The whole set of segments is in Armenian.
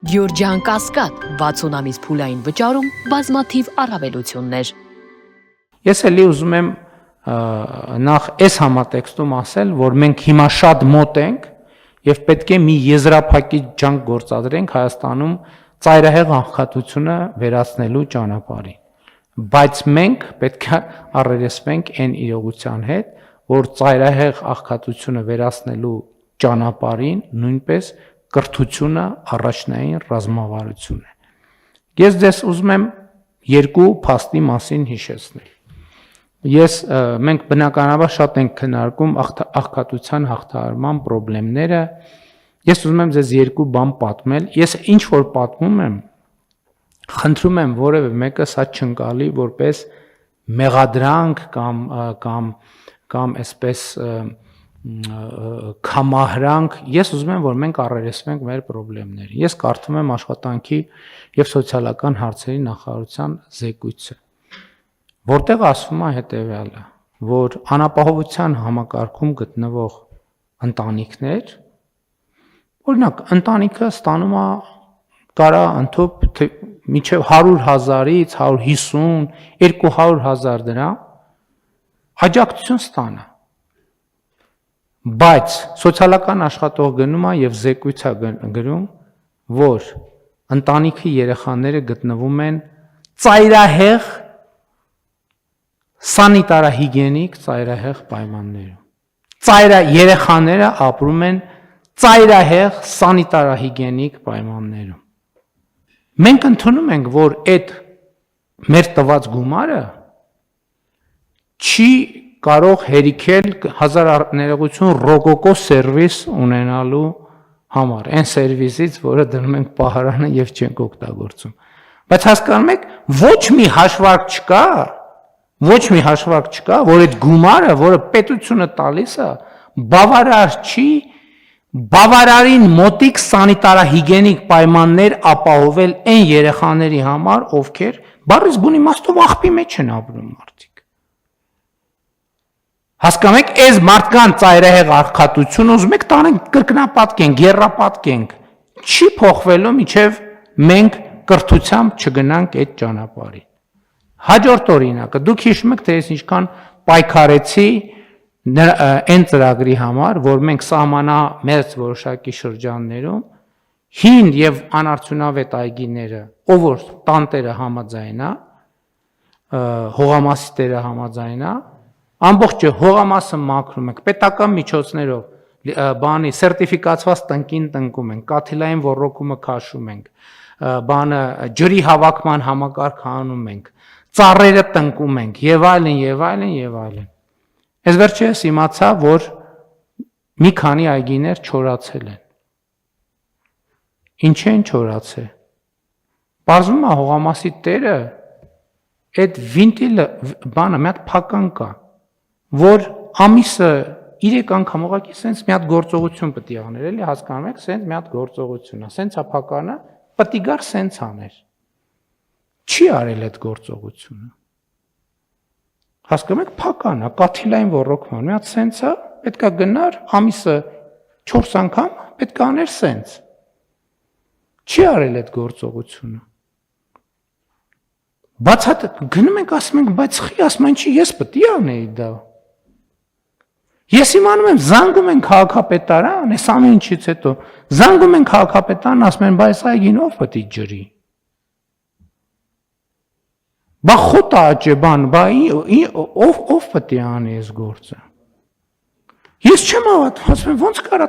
Գյորջյան Կասկադ 60 ամիս փուլային վճարում բազմաթիվ առավելություններ։ Ես էլի ուզում եմ նախ այս համատեքստում ասել, որ մենք հիմա շատ մոտ ենք եւ պետք է մի եզրափակիչ ջանք գործադրենք Հայաստանում ծայրահեղ աղքատությունը վերացնելու ճանապարհին։ Բայց մենք պետք է առերեսվենք այն իրողության հետ, որ ծայրահեղ աղքատությունը վերացնելու ճանապարհին նույնպես կրթությունը առաջնային ռազմավարություն է։ Ես ձեզ ուզում եմ երկու փաստի մասին հիշեցնել։ Մենք բնականաբար շատ ենք քննարկում աղքատության հաղթահարման խնդիրները։ Ես ուզում եմ ձեզ երկու բան պատմել։ Ես ինչ որ պատմում եմ, խնդրում եմ որևէ մեկը սա չընկալի որպես մեղադրանք կամ այսպես կամահրանք։ Ես ուզում եմ, որ մենք առերեսվենք մեր խնդիրներին։ Ես կարդում եմ աշխատանքի եւ սոցիալական հարցերի նախարարության զեկույցը, որտեղ ասվում է հետեւյալը, որ անապահովության համակարգում գտնվող ընտանիքներ, օրինակ, ընտանիքը ստանում է կարա ընդհանուր մինչև 100,000-ից 150, 200,000 դրամ աջակցություն ստանա։ Բայց սոցիալական աշխատող գնում է եւ զեկույց է գրում, որ ընտանիքի երեխաները գտնվում են ծայրահեղ սանիտարահիգիենիկ ծայրահեղ պայմաններում։ Երեխաները ապրում են ծայրահեղ սանիտարահիգիենիկ պայմաններում։ Մենք ընդունում ենք, որ այդ մեր տված գումարը չի կարող հերիքել հազար ներողություն ռոկոկո սերվիս ունենալու համար, այն սերվիսից, որը դնում ենք պահարանը եւ չենք օգտագործում։ Բայց հասկանում եք, ոչ մի հաշվարկ չկա, որ այդ գումարը, որը պետությունը տալիս է, բավարար չի բավարարին մոտիկ սանիտարահիգիենիկ պայմաններ ապահովել այն երեխաների համար, ովքեր բառից բուն իմաստով աղբի մեջ են ապրում մարդիկ։ Հասկանում եք, այս մարդկանց ծայրահեղ աղքատությունը ուզում եք տանենք կրկնապատկենք, եռապատկենք, չի փոխվելու մինչև մենք կրթությամբ չգնանք այդ ճանապարհին։ Հաջորդ օրինակը, դուք հիշում եք, թե ես ինչքան պայքարեցի այն ծրագրի համար, որ մենք մեծ որոշակի շրջաններում հին եւ անարդյունավետ այգիները, ով որ տանտերը համաձայնա, հողամասի տերը համաձայնա, ամբողջը հողամասը մաքրում ենք, պետական միջոցներով, սերտիֆիկացված տնկին տնկում ենք, կաթիլային ոռոգումը քաշում ենք, ջրի հավաքման համակարգ անում ենք, ծառերը տնկում ենք, եւ այլն։ Ես վերջերս իմացա, որ մի քանի այգիներ չորացել են։ Ինչ են չորացել։ Պարզվում է հողամասի տերը այդ վինտիլը բանը մի հատ փական կա, որ ամիսը 3 անգամ ուղղակի սենց մի հատ գործողություն պետք է աներ, էլի հասկանում եք, սենց մի հատ գործողություն է, սենց է փականը, պետք է գար սենց աներ։ Չի արել այդ գործողությունը։ Հասկանում եք, փական է, կաթիլային ոռոգման, մի հատ սենց է, պետք է գնար ամիսը 4 անգամ, պետք է աներ սենց։ Չի արել այդ գործողությունը։ Բացատրում գնում ենք, ասում ենք, բայց խի, ասում են, չի, ես պետք է անեի դա։ Ես իմանում եմ, զանգում են քաղաքապետարան, այս ամեն ինչից հետո, զանգում են քաղաքապետարան, ասում են, բայց այգին ով պետք է ջրի։ Բա խոտա աճե բան, ով պետք է անի այս գործը։ Ես չեմ հավատում, ասում եմ, ոնց կարա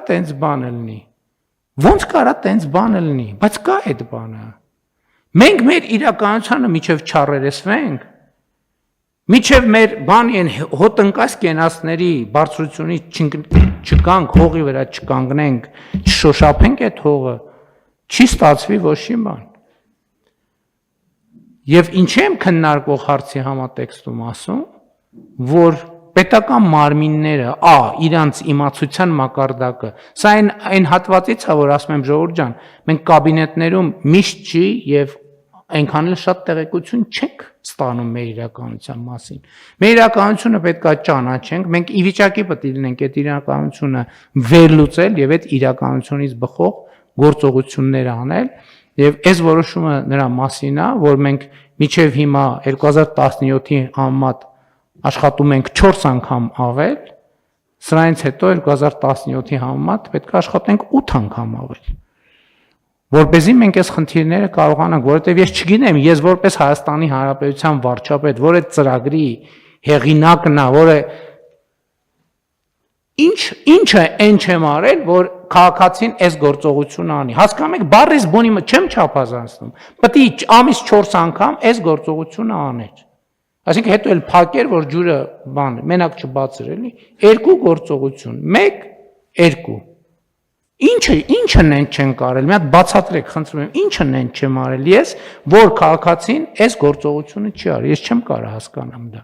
տենց բան լինի, բայց կա այդ բանը։ Մենք մեր իրականությանը միջև չառերեսվենք, միջև մեր բանի են հոտնկաս կենացների բարձրությունից չկանք, հողի վրա չկանգնենք, չշոշափենք այդ հողը, չի ստացվի ոչ մի բան։ Եվ ինչ եմ քննարկող հարցի համատեքստում ասում, որ պետական մարմինները, իրանց իմացության մակարդակը, սա այն հատվածից է, որ ասում եմ ժողովուրդ ջան, մենք կաբինետներում միշտ չի եւ այնքան էլ շատ տեղեկություն չենք ստանում մեր իրականության մասին։ Մեր իրականությունը պետք է ճանաչենք, մենք ի վիճակի պետք է լինենք այդ իրականությունը վերլուծել եւ այդ իրականությունից բխող գործողություններ անել Եվ այս որոշումը նրա մասին է, որ մենք միջև հիմա 2017-ի համեմատ աշխատում ենք 4 անգամ ավել, սրանից հետո 2017-ի համեմատ պետք է աշխատենք 8 անգամ ավել։ Որպեսզի մենք այս խնդիրները կարողանանք, որովհետև ես չգիտեմ, ես որպես Հայաստանի Հանրապետության վարչապետ, որ այդ ծրագրի հեղինակն է, որը ինչը այն չեմ արել, որ քաղաքացին այս գործողությունը անի։ Հասկանում եք, բառից բունի չեմ չափազանցնում։ Պետք է ամիս 4 անգամ այս գործողությունը աներ։ Այսինքն հետո էլ փակեր, որ ջուրը բան, մենակ չբացեր էլի, 2 գործողություն, 1, 2։ Ինչն են չեն կարել, մի հատ բացատրեք, խնդրում եմ, ինչն են չեմ արել ես, որ քաղաքացին այս գործողությունը չի արել, ես չեմ կարող հասկանամ դա։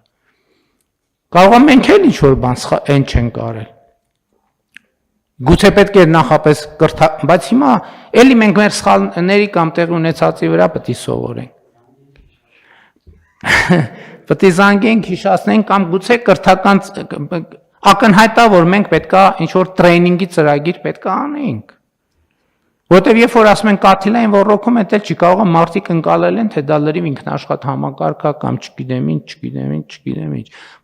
Կարող եմ մենք էլ ինչ-որ բան այն չեն կարել։ Գուցե պետք է նախապես բայց հիմա էլի մենք մեր սխալների կամ տեղի ունեցածի վրա պետք է սովորենք։ Պետք է զանգենք, հիշացնենք կամ գուցե կրթական ակնհայտ է, որ մենք պետքա ինչ-որ տրեյնինգի ծրագիր պետքա անենք։ Որտեւ երբ որ ասում են կաթիլային ռոռոքում, դա չի կարող է մարդիկ ընկալել են, թե դա լրիվ ինքնաշխատ համակարգ է կամ չգիտեմ ինչ։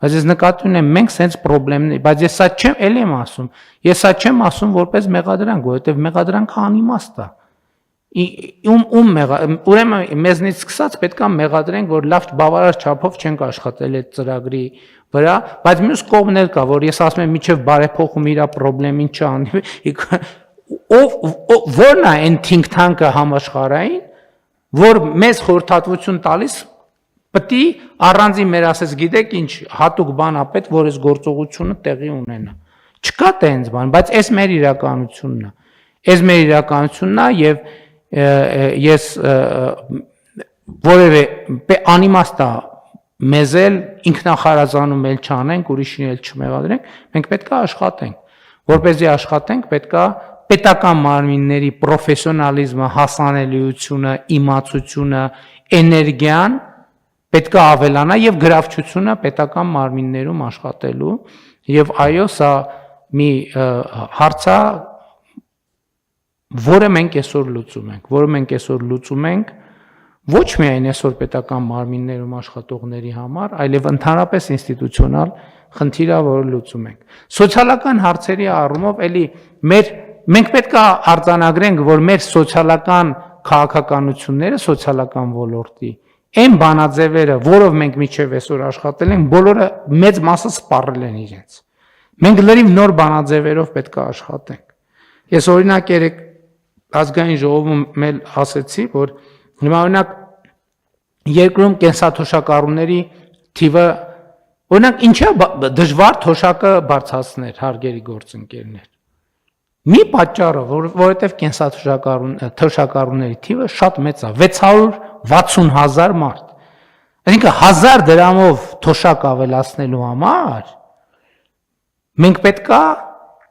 Բայց ես նկատի ունեմ, մենք սենց խնդիրներ, բայց ես սա չեմ, ելի եմ ասում։ Ես սա չեմ ասում որպես մեղադրանք, որովհետեւ մեղադրանքը անիմաստ է։ Ուրեմն մեզնից սկսած պետքա մեղադրենք, որ լավ բավարար չափով չենք աշխատել այդ ծրագրի վրա, բայց մյուս կողմն էլ կա, որ ես ասում եմ, միջև բարեփոխում իր խնդրին չանի, որն է այն think tank-ը համաշխարհային, որ մեզ խորհրդատվություն տալիս, պետք է առանձին մեր ասես գիտեք ինչ հատուկ բան է պետք, որ այս գործողությունը տեղի ունենա։ Չկա տենց բան, բայց այս մեր իրականությունն է։ Այս մեր իրականությունն է եւ ես որևէ անիմաստ է մեզ էլ ինքնախարազանում էլ չանենք, ուրիշին էլ չմեղադրենք, մենք պետք է աշխատենք, որպեսզի աշխատենք, պետք է պետական մարմինների պրոֆեսիոնալիզմը, հասանելիությունը, իմացությունը, էներգիան պետք է ավելանա եւ գրավչությունը պետական մարմիններում աշխատելու եւ այո, սա մի հարց է, որը մենք այսօր լուծում ենք, ոչ միայն այսօր պետական մարմիններում աշխատողների համար, այլև ընդհանրապես ինստիտուցիոնալ խնդիր է, որը լուծում ենք։ Սոցիալական հարցերի առումով էլի մենք պետք է արձանագրենք, որ մեր սոցիալական քաղաքականությունները, սոցիալական ոլորտի, այն բանաձևերը, որով մենք միջև այսօր աշխատել ենք, բոլորը մեծ մասը սպառել են իրենց։ Մենք լրիվ նոր բանաձևերով պետք է աշխատենք։ Ես օրինակ երեք ազգային ժողովում էլ ասեցի, որ հիմա օրինակ երկրում կենսաթոշակառուների թիվը օրինակ ինչա դժվար թոշակը բարձրացնել հարգելի գործընկերներ։ Մի պատճառը, որովհետև կենսաթոշակառուների թիվը շատ մեծ է, 660,000 մարդ։ Այսինքն 1000 դրամով թոշակ ավելացնելու համար մենք պետք է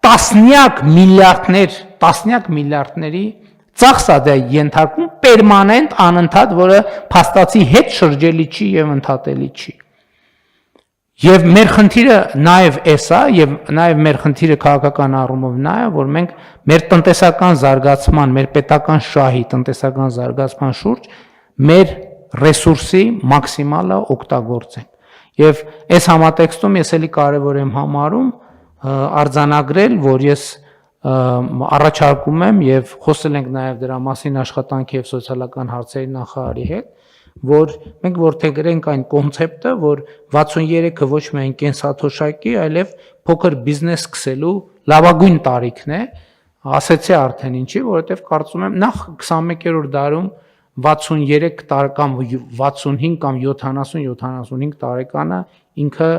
տասնյակ միլիարդների ծախսա դա ենթարկում պերմանենտ անընդհատ, որը փաստացի հետ շրջելի չի եւ ընդհատելի չի։ Եվ մեր խնդիրը նաեւ էսա եւ նաեւ մեր խնդիրը քաղաքական առումով նա է, որ մենք մեր տնտեսական զարգացման, մեր պետական շահի տնտեսական զարգացման շուրջ մեր ռեսուրսի մաքսիմալը օգտագործենք։ Եվ այս համատեքստում ես էլի կարևոր եմ համարում արձանագրել, որ ես առաջարկում եմ եւ խոսել ենք նաեւ դրա մասին աշխատանքի եւ սոցիալական հարցերի նախարարի հետ, որ մենք որդեգրենք այն կոնցեպտը, որ 63-ը ոչ միայն կենսաթոշակի, այլև փոքր բիզնես սկսելու լավագույն տարիքն է, ասեցի արդեն ինչի, որովհետեւ կարծում եմ նախ 21-րդ դարում 63 տարեկան 65 կամ 70-75 տարեկանը ինքը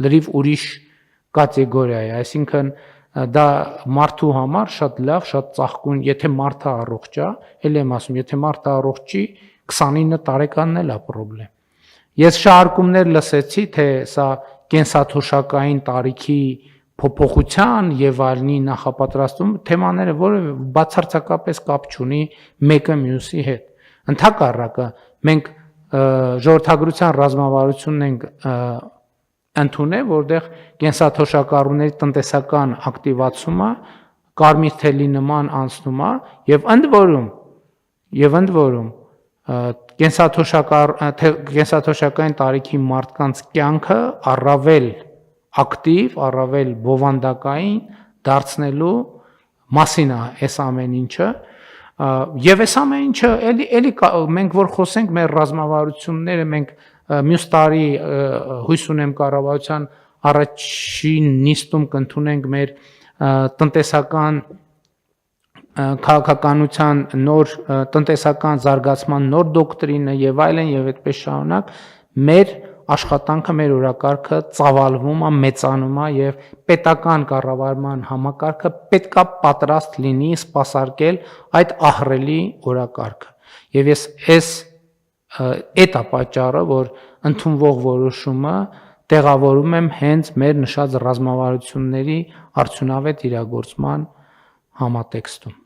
լրիվ ուրիշ կատեգորիա է, այսինքն դա մարդու համար շատ լավ, շատ ծաղկուն, եթե մարդը առողջ է, էլ եմ ասում, եթե մարդը առողջ չի, 29 տարեկանն էլ է պրոբլեմ։ Ես շարքումներ լսեցի, թե սա կենսաթոշակային տարիքի փոփոխության եւ այլնի նախապատրաստում թեմաները, որը բացարձակապես կապ չունի մեկը մյուսի հետ։ Ընդհակառակը մենք ժողովրդագրության ռազմավարությունն ենք ընդունել, որտեղ կենսաթոշակառուների տնտեսական ակտիվացումը կարմիր թելի նման անցնում է եւ ընդ որում եւ ընդ որում կենսաթոշակային տարիքի մարդկանց կյանքը առավել ակտիվ, առավել բովանդակային դարձնելու մասին է այս ամեն ինչը եւ այս ամեն ինչը էլի մենք որ խոսենք մեր ռազմավարությունները մենք մյուս տարի հույս ունեմ կառավարության առաջին նիստում կընդունենք մեր տնտեսական քաղաքականության նոր տնտեսական զարգացման նոր դոկտրինը եւ այլն եւ այդպես շարունակ մեր աշխատանքը մեր օրակարգը ծավալվում է մեծանում է եւ պետական կառավարման համակարգը պետքա պատրաստ լինի սպասարկել այդ ահռելի օրակարգը եւ ես էդ է պատճառը որ ընդունվող որոշումը տեղավորում եմ հենց մեր նշած ռազմավարությունների արդյունավետ իրագործման համատեքստում